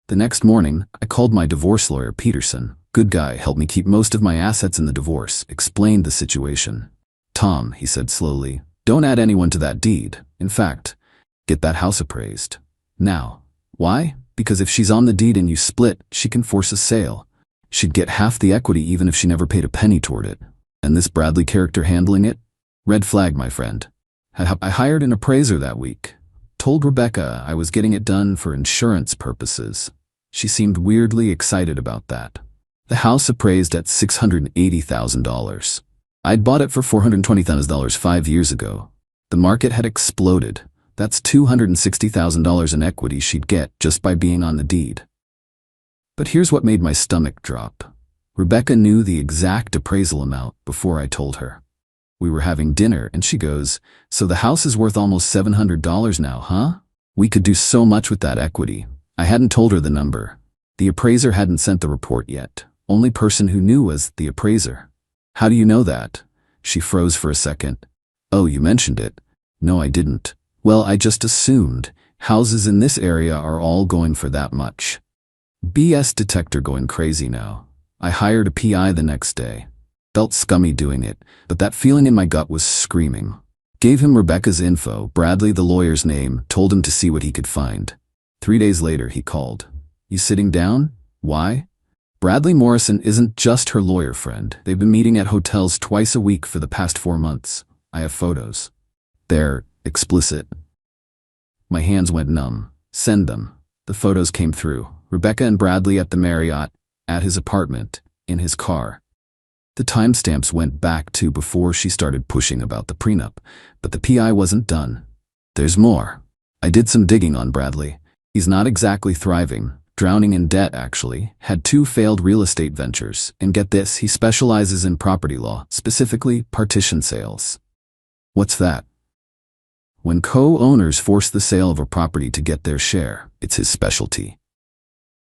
The next morning, I called my divorce lawyer, Peterson. Good guy, helped me keep most of my assets in the divorce, explained the situation. Tom, he said slowly, don't add anyone to that deed. In fact, get that house appraised. Now. Why? Because if she's on the deed and you split, she can force a sale. She'd get half the equity even if she never paid a penny toward it. And this Bradley character handling it? Red flag, my friend. I hired an appraiser that week. Told Rebecca I was getting it done for insurance purposes. She seemed weirdly excited about that. The house appraised at $680,000. I'd bought it for $420,000 5 years ago. The market had exploded. That's $260,000 in equity she'd get just by being on the deed. But here's what made my stomach drop. Rebecca knew the exact appraisal amount before I told her. We were having dinner and she goes, "So the house is worth almost $700 now, huh? We could do so much with that equity." I hadn't told her the number. The appraiser hadn't sent the report yet. Only person who knew was the appraiser. How do you know that? She froze for a second. Oh, you mentioned it. No, I didn't. Well, I just assumed. Houses in this area are all going for that much. BS detector going crazy now. I hired a PI the next day. Felt scummy doing it, but that feeling in my gut was screaming. Gave him Rebecca's info, Bradley the lawyer's name, told him to see what he could find. 3 days later, he called. You sitting down? Why? Bradley Morrison isn't just her lawyer friend. They've been meeting at hotels twice a week for the past 4 months. I have photos. They're explicit. My hands went numb. Send them. The photos came through. Rebecca and Bradley at the Marriott, at his apartment, in his car. The timestamps went back to before she started pushing about the prenup, but the PI wasn't done. There's more. I did some digging on Bradley. He's not exactly thriving. Drowning in debt, actually. Had 2 failed real estate ventures. And get this, he specializes in property law, specifically partition sales. What's that? When co-owners force the sale of a property to get their share, it's his specialty.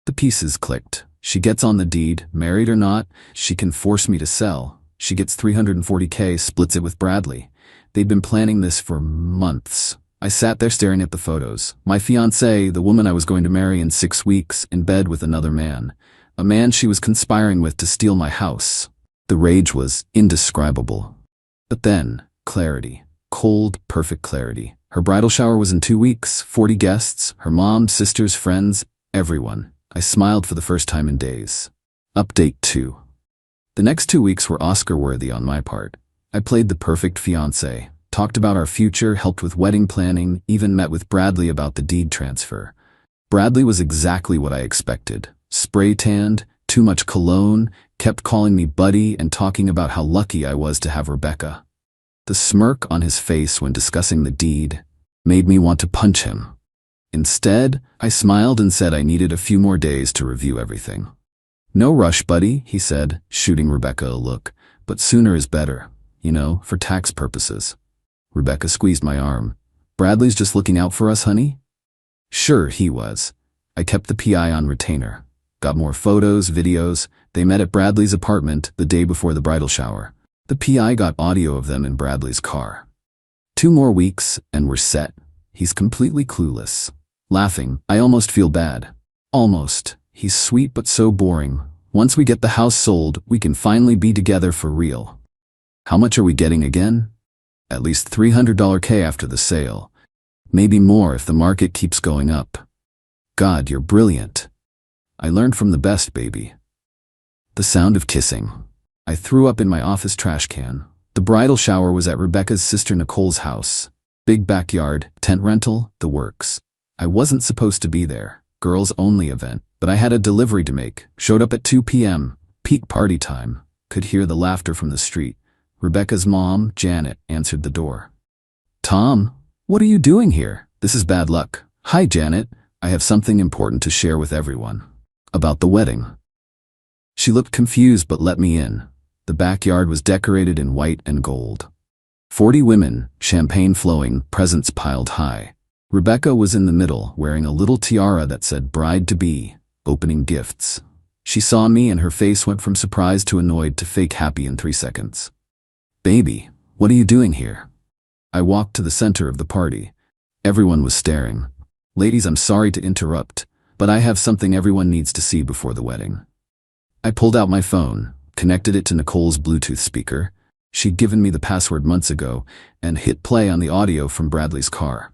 The pieces clicked. She gets on the deed, married or not, she can force me to sell. She gets $340K, splits it with Bradley. They'd been planning this for months. I sat there staring at the photos. My fiancée, the woman I was going to marry in 6 weeks, in bed with another man. A man she was conspiring with to steal my house. The rage was indescribable. But then, clarity. Cold, perfect clarity. Her bridal shower was in 2 weeks, 40 guests, her mom, sisters, friends, everyone. I smiled for the first time in days. Update 2. The next 2 weeks were Oscar-worthy on my part. I played the perfect fiancé. Talked about our future, helped with wedding planning, even met with Bradley about the deed transfer. Bradley was exactly what I expected. Spray-tanned, too much cologne, kept calling me buddy and talking about how lucky I was to have Rebecca. The smirk on his face when discussing the deed made me want to punch him. Instead, I smiled and said I needed a few more days to review everything. No rush, buddy, he said, shooting Rebecca a look, but sooner is better, for tax purposes. Rebecca squeezed my arm. Bradley's just looking out for us, honey? Sure, he was. I kept the PI on retainer. Got more photos, videos. They met at Bradley's apartment the day before the bridal shower. The PI got audio of them in Bradley's car. 2 more weeks, and we're set. He's completely clueless. Laughing, I almost feel bad. Almost. He's sweet but so boring. Once we get the house sold, we can finally be together for real. How much are we getting again? At least $300K after the sale. Maybe more if the market keeps going up. God, you're brilliant. I learned from the best, baby. The sound of kissing. I threw up in my office trash can. The bridal shower was at Rebecca's sister Nicole's house. Big backyard, tent rental, the works. I wasn't supposed to be there. Girls only event. But I had a delivery to make. Showed up at 2 p.m. Peak party time. Could hear the laughter from the street. Rebecca's mom, Janet, answered the door. Tom, what are you doing here? This is bad luck. Hi, Janet. I have something important to share with everyone. About the wedding. She looked confused but let me in. The backyard was decorated in white and gold. 40 women, champagne flowing, presents piled high. Rebecca was in the middle, wearing a little tiara that said bride-to-be, opening gifts. She saw me and her face went from surprised to annoyed to fake happy in 3 seconds. "Baby, what are you doing here?" I walked to the center of the party. Everyone was staring. "Ladies, I'm sorry to interrupt, but I have something everyone needs to see before the wedding." I pulled out my phone, connected it to Nicole's Bluetooth speaker. She'd given me the password months ago, and hit play on the audio from Bradley's car.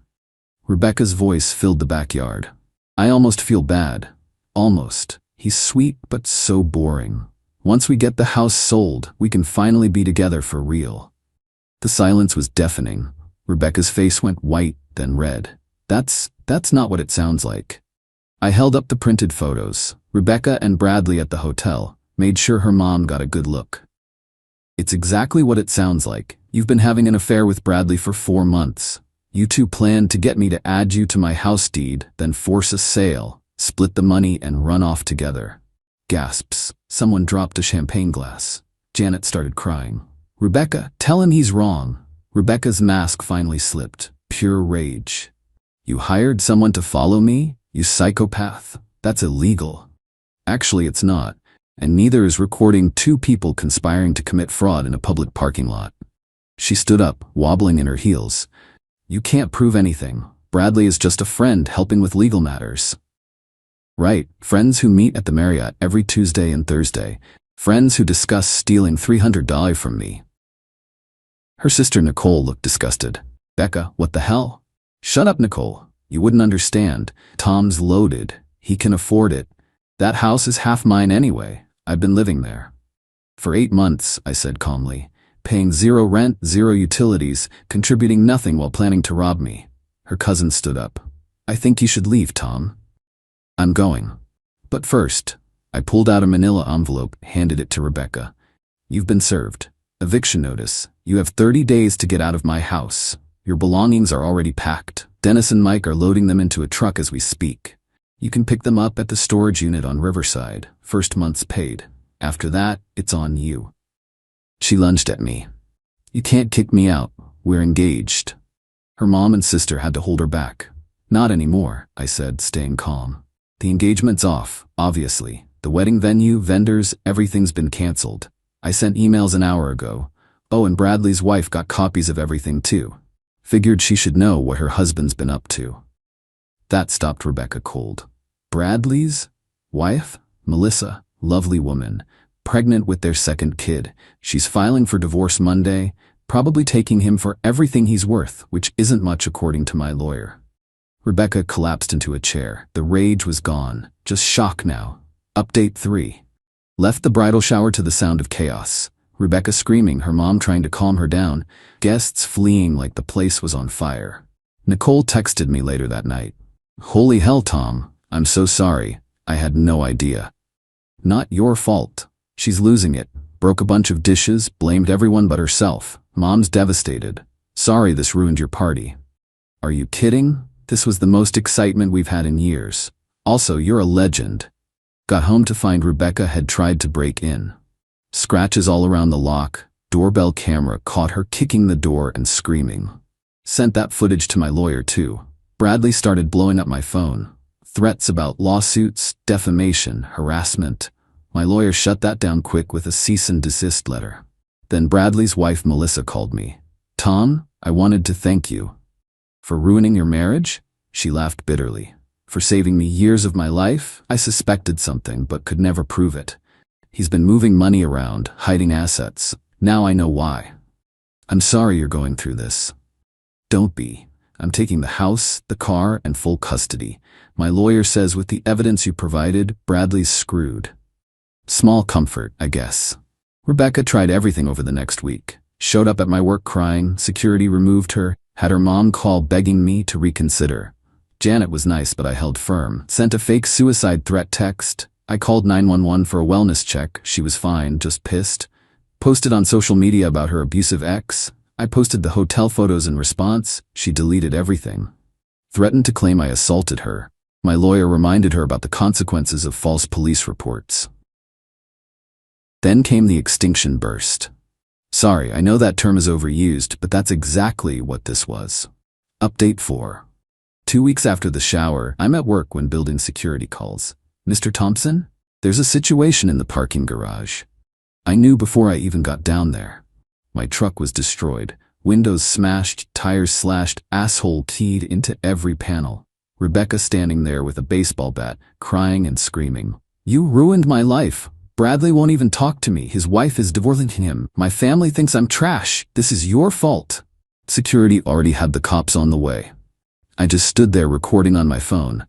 Rebecca's voice filled the backyard. "I almost feel bad. Almost. He's sweet but so boring. Once we get the house sold, we can finally be together for real." The silence was deafening. Rebecca's face went white, then red. That's not what it sounds like." I held up the printed photos. Rebecca and Bradley at the hotel, made sure her mom got a good look. "It's exactly what it sounds like. You've been having an affair with Bradley for 4 months. You two planned to get me to add you to my house deed, then force a sale, split the money and run off together." Gasps. Someone dropped a champagne glass. Janet started crying. "Rebecca, tell him he's wrong." Rebecca's mask finally slipped. Pure rage. "You hired someone to follow me? You psychopath. That's illegal." "Actually, it's not. And neither is recording 2 people conspiring to commit fraud in a public parking lot." She stood up, wobbling in her heels. "You can't prove anything. Bradley is just a friend helping with legal matters." "Right, friends who meet at the Marriott every Tuesday and Thursday. Friends who discuss stealing $300 from me." Her sister Nicole looked disgusted. "Becca, what the hell?" "Shut up, Nicole. You wouldn't understand. Tom's loaded. He can afford it. That house is half mine anyway. I've been living there." "For 8 months, I said calmly, "paying 0 rent, 0 utilities, contributing nothing while planning to rob me." Her cousin stood up. "I think you should leave, Tom." "I'm going. But first," I pulled out a manila envelope, handed it to Rebecca. "You've been served. Eviction notice. You have 30 days to get out of my house. Your belongings are already packed. Dennis and Mike are loading them into a truck as we speak. You can pick them up at the storage unit on Riverside. First month's paid. After that, it's on you." She lunged at me. "You can't kick me out. We're engaged." Her mom and sister had to hold her back. "Not anymore," I said, staying calm. "The engagement's off, obviously. The wedding venue, vendors, everything's been canceled. I sent emails an hour ago. Oh, and Bradley's wife got copies of everything too. Figured she should know what her husband's been up to." That stopped Rebecca cold. "Bradley's wife? Melissa, lovely woman, pregnant with their 2nd kid. She's filing for divorce Monday, probably taking him for everything he's worth, which isn't much according to my lawyer." Rebecca collapsed into a chair. The rage was gone. Just shock now. Update 3. Left the bridal shower to the sound of chaos. Rebecca screaming, her mom trying to calm her down, guests fleeing like the place was on fire. Nicole texted me later that night. "Holy hell, Tom. I'm so sorry. I had no idea." "Not your fault. She's losing it. Broke a bunch of dishes, blamed everyone but herself. Mom's devastated. Sorry this ruined your party." "Are you kidding? This was the most excitement we've had in years. Also, you're a legend." Got home to find Rebecca had tried to break in. Scratches all around the lock. Doorbell camera caught her kicking the door and screaming. Sent that footage to my lawyer too. Bradley started blowing up my phone. Threats about lawsuits, defamation, harassment. My lawyer shut that down quick with a cease and desist letter. Then Bradley's wife Melissa called me. "Tom, I wanted to thank you." "For ruining your marriage?" She laughed bitterly. "For saving me years of my life? I suspected something but could never prove it. He's been moving money around, hiding assets. Now I know why." "I'm sorry you're going through this." "Don't be. I'm taking the house, the car, and full custody. My lawyer says with the evidence you provided, Bradley's screwed." Small comfort, I guess. Rebecca tried everything over the next week. Showed up at my work crying, security removed her, had her mom call begging me to reconsider. Janet was nice, but I held firm. Sent a fake suicide threat text. I called 911 for a wellness check. She was fine, just pissed. Posted on social media about her abusive ex. I posted the hotel photos in response. She deleted everything. Threatened to claim I assaulted her. My lawyer reminded her about the consequences of false police reports. Then came the extinction burst. Sorry, I know that term is overused, but that's exactly what this was. Update 4. 2 weeks after the shower, I'm at work when building security calls. Mr. Thompson? There's a situation in the parking garage. I knew before I even got down there. My truck was destroyed. Windows smashed, tires slashed, asshole keyed into every panel. Rebecca standing there with a baseball bat, crying and screaming. You ruined my life. Bradley won't even talk to me. His wife is divorcing him. My family thinks I'm trash. This is your fault. Security already had the cops on the way. I just stood there recording on my phone.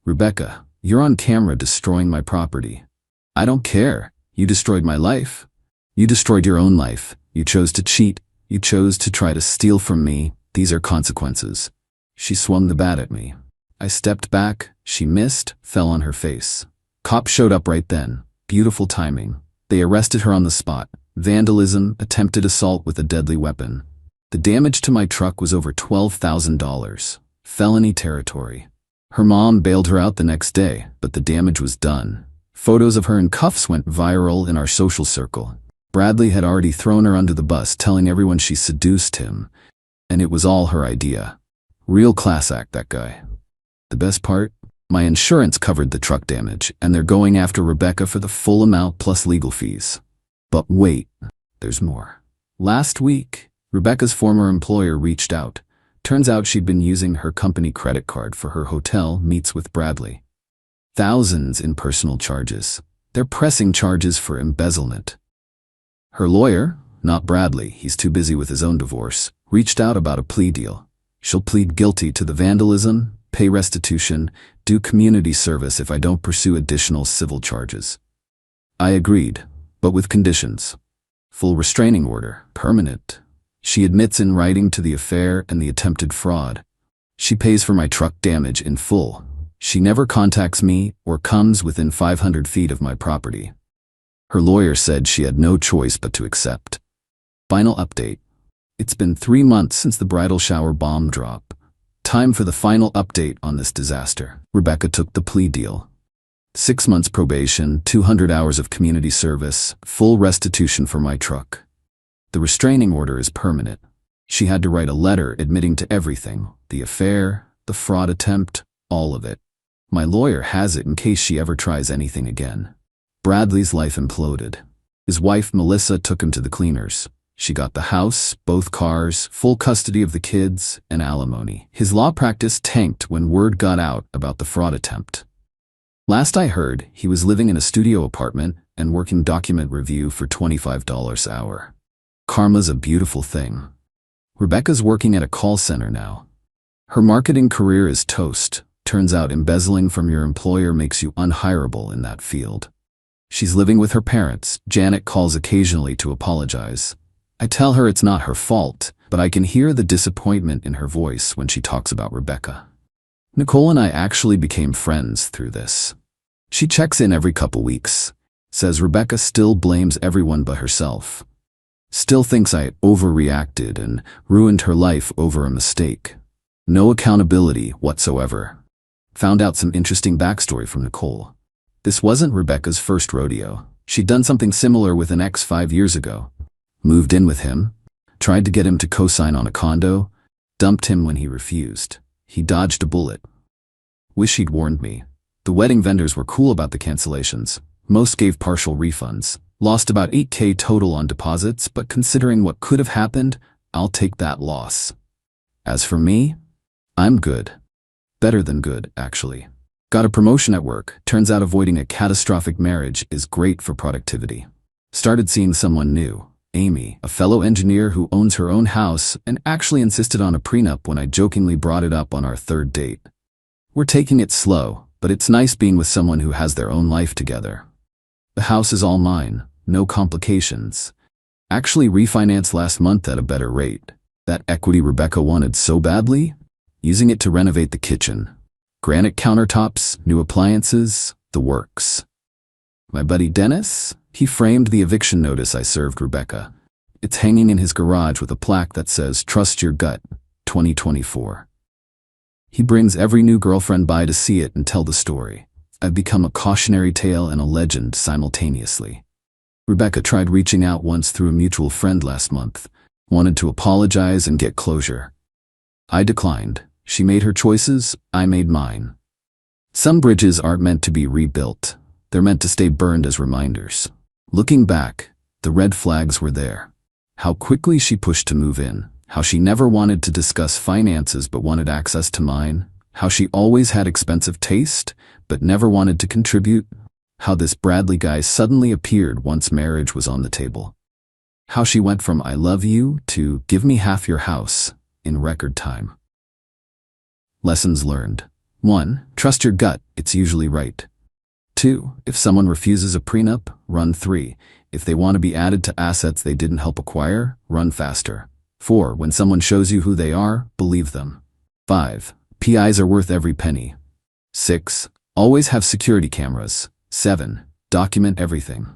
Rebecca, you're on camera destroying my property. I don't care. You destroyed my life. You destroyed your own life. You chose to cheat. You chose to try to steal from me. These are consequences. She swung the bat at me. I stepped back. She missed, fell on her face. Cops showed up right then. Beautiful timing. They arrested her on the spot. Vandalism, attempted assault with a deadly weapon. The damage to my truck was over $12,000. Felony territory. Her mom bailed her out the next day, but the damage was done. Photos of her in cuffs went viral in our social circle. Bradley had already thrown her under the bus, telling everyone she seduced him. And it was all her idea. Real class act, that guy. The best part? My insurance covered the truck damage, and they're going after Rebecca for the full amount plus legal fees. But wait, there's more. Last week, Rebecca's former employer reached out. Turns out she'd been using her company credit card for her hotel meets with Bradley. Thousands in personal charges. They're pressing charges for embezzlement. Her lawyer, not Bradley, he's too busy with his own divorce, reached out about a plea deal. She'll plead guilty to the vandalism, pay restitution, do community service if I don't pursue additional civil charges. I agreed, but with conditions. Full restraining order, permanent. She admits in writing to the affair and the attempted fraud. She pays for my truck damage in full. She never contacts me or comes within 500 feet of my property. Her lawyer said she had no choice but to accept. Final update. It's been 3 months since the bridal shower bomb drop. Time for the final update on this disaster. Rebecca took the plea deal. 6 months probation, 200 hours of community service, full restitution for my truck. The restraining order is permanent. She had to write a letter admitting to everything, the affair, the fraud attempt, all of it. My lawyer has it in case she ever tries anything again. Bradley's life imploded. His wife, Melissa, took him to the cleaners. She got the house, both cars, full custody of the kids, and alimony. His law practice tanked when word got out about the fraud attempt. Last I heard, he was living in a studio apartment and working document review for $25 an hour. Karma's a beautiful thing. Rebecca's working at a call center now. Her marketing career is toast. Turns out embezzling from your employer makes you unhireable in that field. She's living with her parents. Janet calls occasionally to apologize. I tell her it's not her fault, but I can hear the disappointment in her voice when she talks about Rebecca. Nicole and I actually became friends through this. She checks in every couple weeks, says Rebecca still blames everyone but herself. Still thinks I overreacted and ruined her life over a mistake. No accountability whatsoever. Found out some interesting backstory from Nicole. This wasn't Rebecca's first rodeo. She'd done something similar with an ex 5 years ago. Moved in with him, tried to get him to co-sign on a condo, dumped him when he refused. He dodged a bullet. Wish he'd warned me. The wedding vendors were cool about the cancellations. Most gave partial refunds. Lost about $8,000 total on deposits, but considering what could have happened, I'll take that loss. As for me, I'm good. Better than good, actually. Got a promotion at work. Turns out avoiding a catastrophic marriage is great for productivity. Started seeing someone new. Amy, a fellow engineer who owns her own house and actually insisted on a prenup when I jokingly brought it up on our 3rd date. We're taking it slow, but it's nice being with someone who has their own life together. The house is all mine, no complications. Actually refinanced last month at a better rate. That equity Rebecca wanted so badly, using it to renovate the kitchen. Granite countertops, new appliances, the works. My buddy Dennis, he framed the eviction notice I served Rebecca. It's hanging in his garage with a plaque that says, "Trust your gut, 2024. He brings every new girlfriend by to see it and tell the story. I've become a cautionary tale and a legend simultaneously. Rebecca tried reaching out once through a mutual friend last month, wanted to apologize and get closure. I declined. She made her choices, I made mine. Some bridges aren't meant to be rebuilt. They're meant to stay burned as reminders. Looking back, the red flags were there. How quickly she pushed to move in. How she never wanted to discuss finances but wanted access to mine. How she always had expensive taste but never wanted to contribute. How this Bradley guy suddenly appeared once marriage was on the table. How she went from I love you to give me half your house in record time. Lessons learned. 1. Trust your gut, it's usually right. 2. If someone refuses a prenup, run. 3. If they want to be added to assets they didn't help acquire, run faster. 4. When someone shows you who they are, believe them. 5. PIs are worth every penny. 6. Always have security cameras. 7. Document everything.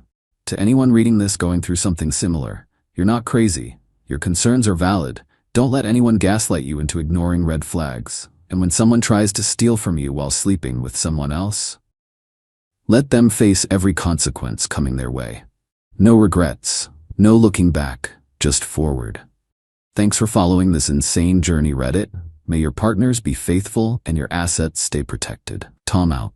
To anyone reading this going through something similar, you're not crazy. Your concerns are valid. Don't let anyone gaslight you into ignoring red flags. And when someone tries to steal from you while sleeping with someone else, let them face every consequence coming their way. No regrets, no looking back, just forward. Thanks for following this insane journey, Reddit. May your partners be faithful and your assets stay protected. Tom out.